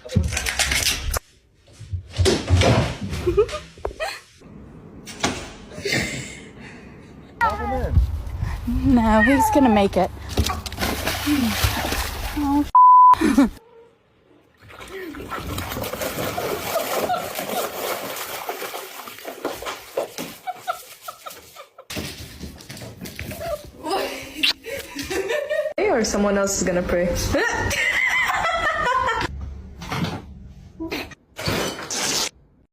No, he's gonna make it. Oh, Or someone else is gonna pray.